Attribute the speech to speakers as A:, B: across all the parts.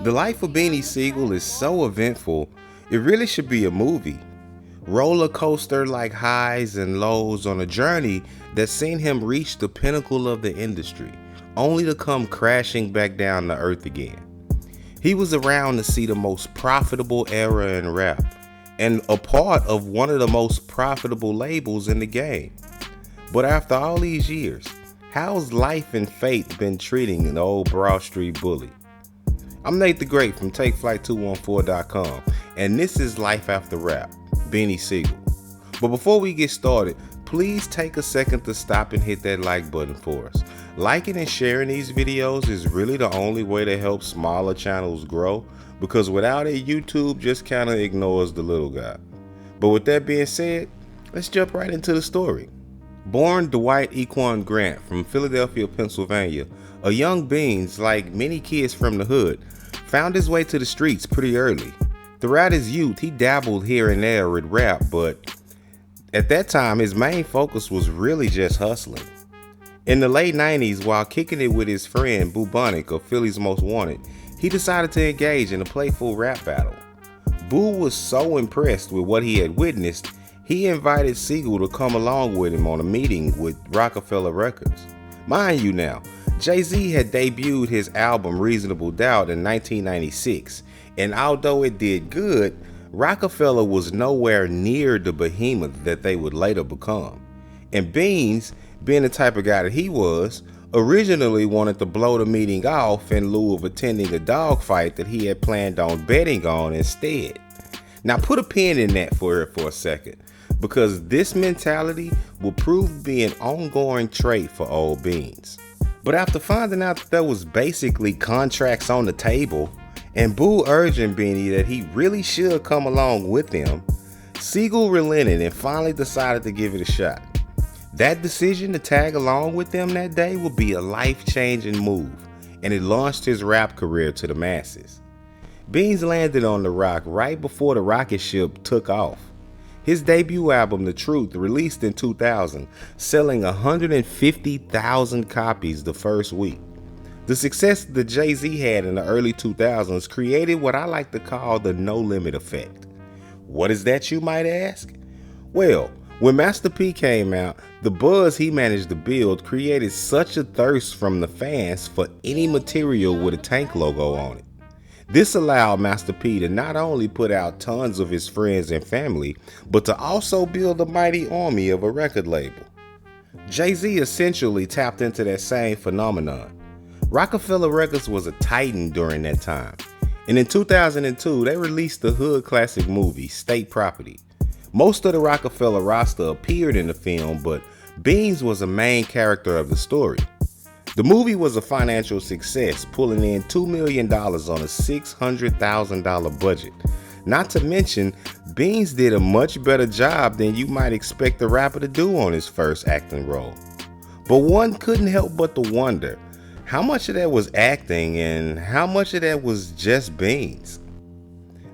A: The life of Beanie Sigel is so eventful, it really should be a movie. Roller coaster like highs and lows on a journey that's seen him reach the pinnacle of the industry, only to come crashing back down to earth again. He was around to see the most profitable era in rap, and a part of one of the most profitable labels in the game. But after all these years, how's life and fate been treating an old Broadstreet Bully? I'm Nate the Great from TakeFlight214.com, and this is Life After Rap, Beanie Sigel. But before we get started, please take a second to stop and hit that like button for us. Liking and sharing these videos is really the only way to help smaller channels grow, because without it, YouTube just kind of ignores the little guy. But with that being said, let's jump right into the story. Born Dwight Equan Grant from Philadelphia, Pennsylvania, a young Beans, like many kids from the hood, found his way to the streets pretty early. Throughout his youth, he dabbled here and there with rap, but at that time, his main focus was really just hustling. In the late 90s, while kicking it with his friend Bubonic of Philly's Most Wanted, he decided to engage in a playful rap battle. Boo was so impressed with what he had witnessed, he invited Sigel to come along with him on a meeting with Roc-A-Fella Records. Mind you now, Jay-Z had debuted his album Reasonable Doubt in 1996, and although it did good, Roc-A-Fella was nowhere near the behemoth that they would later become. And Beans, being the type of guy that he was, originally wanted to blow the meeting off in lieu of attending a dogfight that he had planned on betting on instead. Now put a pin in that for a second, because this mentality will prove to be an ongoing trait for old Beans. But after finding out that there was basically contracts on the table, and Boo urging Beanie that he really should come along with him, Sigel relented and finally decided to give it a shot. That decision to tag along with them that day would be a life-changing move, and it launched his rap career to the masses. Beans landed on the Roc right before the rocket ship took off. His debut album, The Truth, released in 2000, selling 150,000 copies the first week. The success that Jay-Z had in the early 2000s created what I like to call the no limit effect. What is that, you might ask? Well, when Master P came out, the buzz he managed to build created such a thirst from the fans for any material with a tank logo on it. This allowed Master P to not only put out tons of his friends and family, but to also build a mighty army of a record label. Jay-Z essentially tapped into that same phenomenon. Roc-A-Fella Records was a titan during that time, and in 2002 they released the hood classic movie State Property. Most of the Roc-A-Fella roster appeared in the film, but Beans was a main character of the story. The movie was a financial success, pulling in $2 million on a $600,000 budget. Not to mention, Beans did a much better job than you might expect a rapper to do on his first acting role. But one couldn't help but to wonder, how much of that was acting and how much of that was just Beans?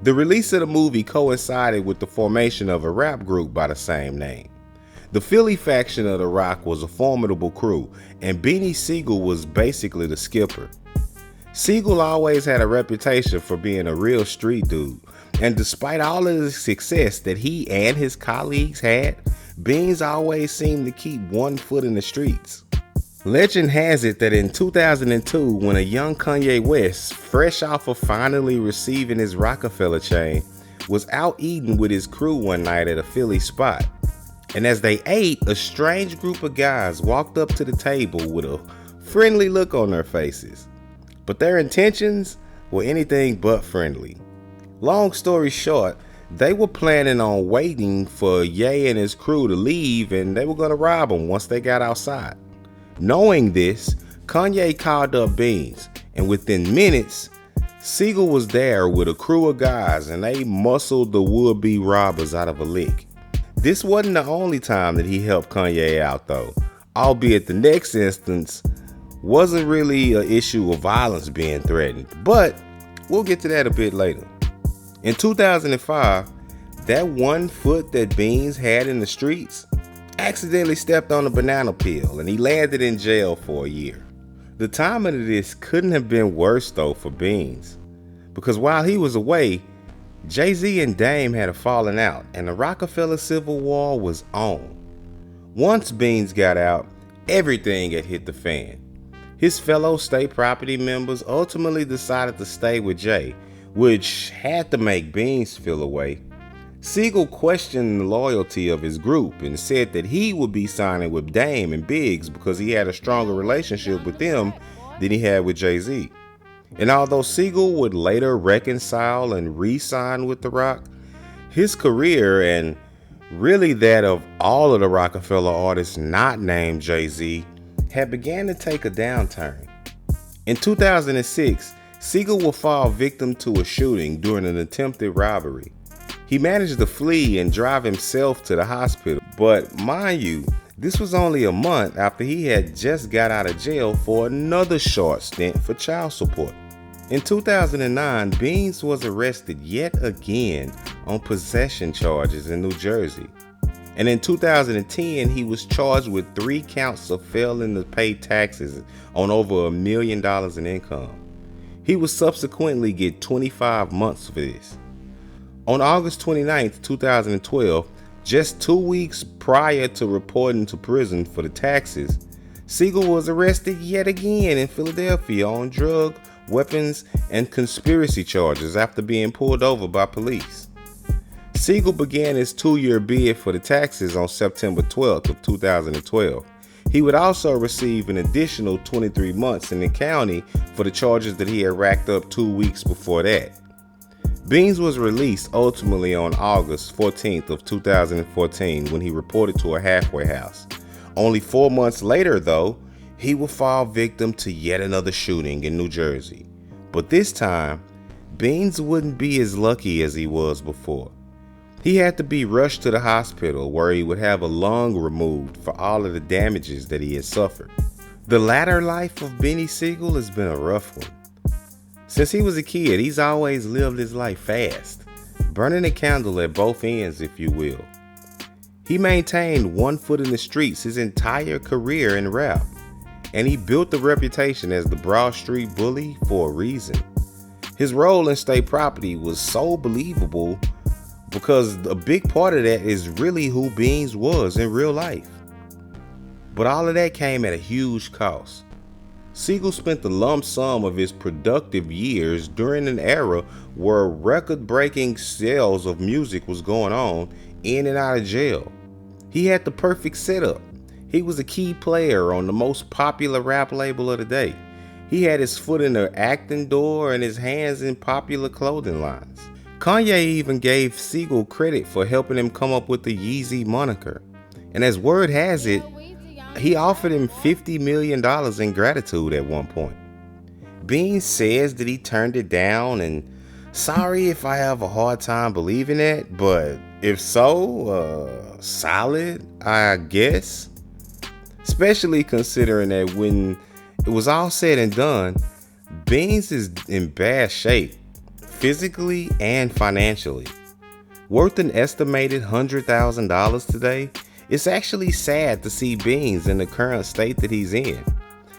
A: The release of the movie coincided with the formation of a rap group by the same name. The Philly faction of the Roc was a formidable crew, and Beanie Sigel was basically the skipper. Sigel always had a reputation for being a real street dude, and despite all of the success that he and his colleagues had, Beans always seemed to keep one foot in the streets. Legend has it that in 2002, when a young Kanye West, fresh off of finally receiving his Roc-A-Fella chain, was out eating with his crew one night at a Philly spot, and as they ate, a strange group of guys walked up to the table with a friendly look on their faces. But their intentions were anything but friendly. Long story short, they were planning on waiting for Ye and his crew to leave, and they were going to rob them once they got outside. Knowing this, Kanye called up Beans, and within minutes, Sigel was there with a crew of guys, and they muscled the would-be robbers out of a lick. This wasn't the only time that he helped Kanye out though, albeit the next instance wasn't really an issue of violence being threatened, but we'll get to that a bit later. In 2005, that 1 foot that Beans had in the streets accidentally stepped on a banana peel, and he landed in jail for a year. The timing of this couldn't have been worse though for Beans. because while he was away, Jay-Z and Dame had a falling out and the Roc-A-Fella Civil War was on. Once Beans got out, everything had hit the fan. His fellow state property members ultimately decided to stay with Jay, which had to make Beans feel away. Sigel questioned the loyalty of his group and said that he would be signing with Dame and Biggs because he had a stronger relationship with them than he had with Jay-Z. And although Sigel would later reconcile and re-sign with The Roc, his career, and really that of all of the Roc-A-Fella artists not named Jay-Z, had began to take a downturn. In 2006, Sigel would fall victim to a shooting during an attempted robbery. He managed to flee and drive himself to the hospital, but mind you, this was only a month after he had just got out of jail for another short stint for child support. In 2009, Beans was arrested yet again on possession charges in New Jersey. And in 2010, he was charged with 3 counts of failing to pay taxes on over $1 million in income. He would subsequently get 25 months for this. On August 29, 2012, just 2 weeks prior to reporting to prison for the taxes, Sigel was arrested yet again in Philadelphia on drug, weapons, and conspiracy charges after being pulled over by police. Sigel began his 2-year bid for the taxes on September 12th of 2012. He would also receive an additional 23 months in the county for the charges that he had racked up 2 weeks before that. Beans was released ultimately on August 14th of 2014 when he reported to a halfway house. Only 4 months later, though, he would fall victim to yet another shooting in New Jersey. But this time, Beans wouldn't be as lucky as he was before. He had to be rushed to the hospital where he would have a lung removed for all of the damages that he had suffered. The latter life of Beanie Sigel has been a rough one. Since he was a kid, he's always lived his life fast, burning a candle at both ends, if you will. He maintained one foot in the streets his entire career in rap, and he built the reputation as the Broadstreet Bully for a reason. His role in state property was so believable because a big part of that is really who Beans was in real life. But all of that came at a huge cost. Sigel spent the lump sum of his productive years during an era where record-breaking sales of music was going on in and out of jail. He had the perfect setup. He was a key player on the most popular rap label of the day. He had his foot in the acting door and his hands in popular clothing lines. Kanye even gave Sigel credit for helping him come up with the Yeezy moniker. And as word has it, he offered him $50 million in gratitude at one point. Beans says that he turned it down, and sorry if I have a hard time believing that, but if so, solid, I guess. Especially considering that when it was all said and done, Beans is in bad shape, physically and financially. Worth an estimated $100,000 today, it's actually sad to see Beans in the current state that he's in.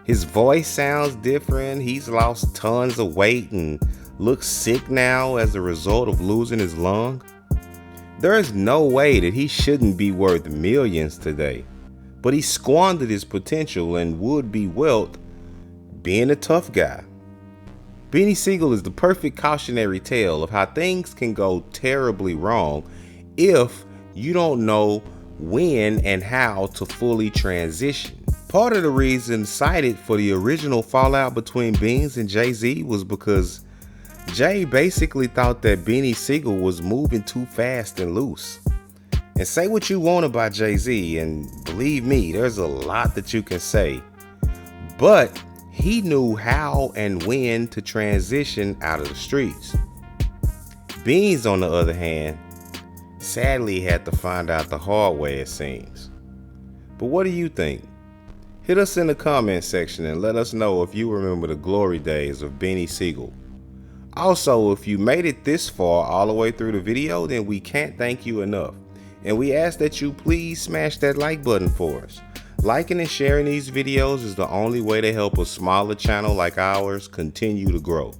A: His voice sounds different, he's lost tons of weight and looks sick now as a result of losing his lung. There is no way that he shouldn't be worth millions today, but he squandered his potential and would-be wealth being a tough guy. Beanie Sigel is the perfect cautionary tale of how things can go terribly wrong if you don't know when and how to fully transition. Part of the reason cited for the original fallout between Beans and Jay-Z was because Jay basically thought that Beanie Sigel was moving too fast and loose. And say what you want about Jay-Z, and believe me, there's a lot that you can say, but he knew how and when to transition out of the streets. Beans, on the other hand, sadly had to find out the hard way, it seems. But what do you think? Hit us in the comment section and let us know if you remember the glory days of Beanie Sigel. Also, if you made it this far all the way through the video, then we can't thank you enough. And we ask that you please smash that like button for us. Liking and sharing these videos is the only way to help a smaller channel like ours continue to grow.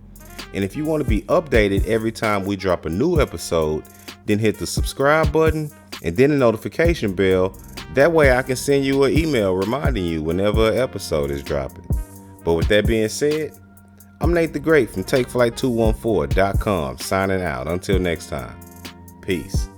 A: And if you want to be updated every time we drop a new episode, then hit the subscribe button and then the notification bell. That way I can send you an email reminding you whenever an episode is dropping. But with that being said, I'm Nate the Great from TakeFlight214.com signing out. Until next time, peace.